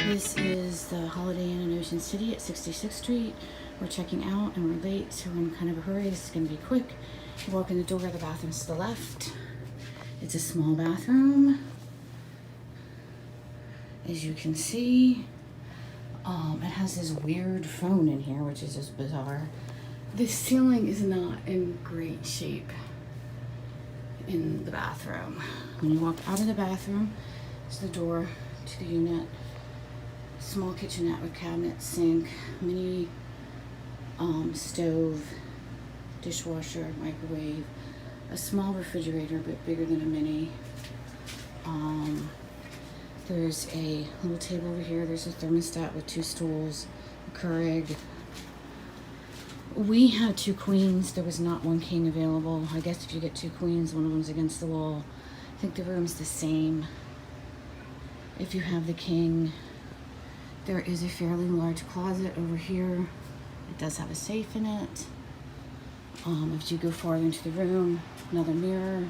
This is the Holiday Inn in Ocean City at 66th Street. We're checking out and we're late, so we're in kind of a hurry. This is going to be quick. You walk in the door, the bathroom's to the left. It's a small bathroom. As you can see, it has this weird phone in here, which is just bizarre. The ceiling is not in great shape in the bathroom. When you walk out of the bathroom, it's the door to the unit. Small kitchenette with cabinet, sink, mini stove, dishwasher, microwave, a small refrigerator but bigger than a mini. There's a little table over here. There's a thermostat with 2 stools, a Keurig. We had 2 queens. There was not 1 king available. I guess if you get 2 queens, one of them's against the wall. I think the room's the same. If you have the king, there is a fairly large closet over here. It does have a safe in it. If you go farther into the room, another mirror,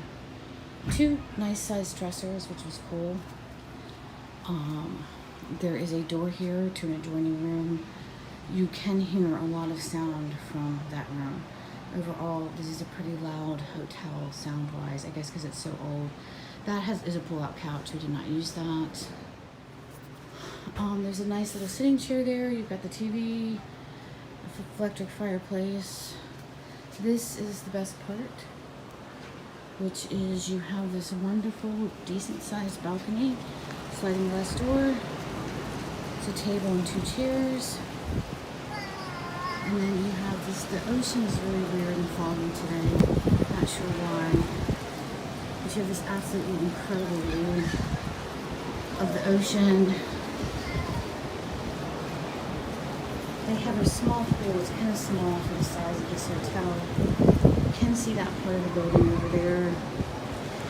2 nice sized dressers, which was cool. There is a door here to an adjoining room. You can hear a lot of sound from that room. Overall, this is a pretty loud hotel sound-wise, I guess because it's so old. That is a pull-out couch. We did not use that. There's a nice little sitting chair there. You've got the TV, electric fireplace. This is the best part, which is you have this wonderful, decent-sized balcony, sliding glass door. It's a table and 2 chairs. And then you have this, the ocean's really weird and foggy today. Not sure why. But you have this absolutely incredible view of the ocean. They have a small pool. It's kind of small for the size of this hotel. You can see that part of the building over there.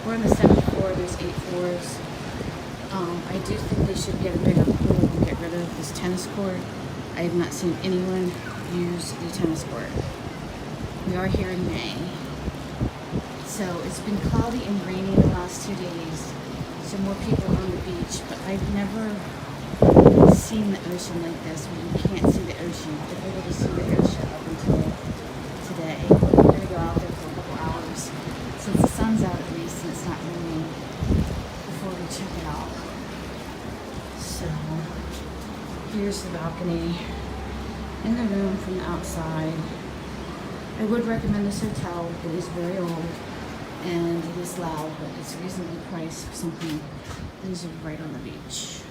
We're on the 7th floor. There's 8 floors. I do think they should get a bigger pool and get rid of this tennis court. I have not seen anyone use the tennis court. We are here in May. So it's been cloudy and rainy the last 2 days. So more people are on the beach, but I've never seen the ocean like this where you can't see the ocean. I've been able to see the ocean up until today. We're going to go out there for a couple hours since the sun's out at least and it's not raining before we check it out. So here's the balcony in the room from the outside. I would recommend this hotel. It is very old and it is loud, but it's reasonably priced for something that is right on the beach.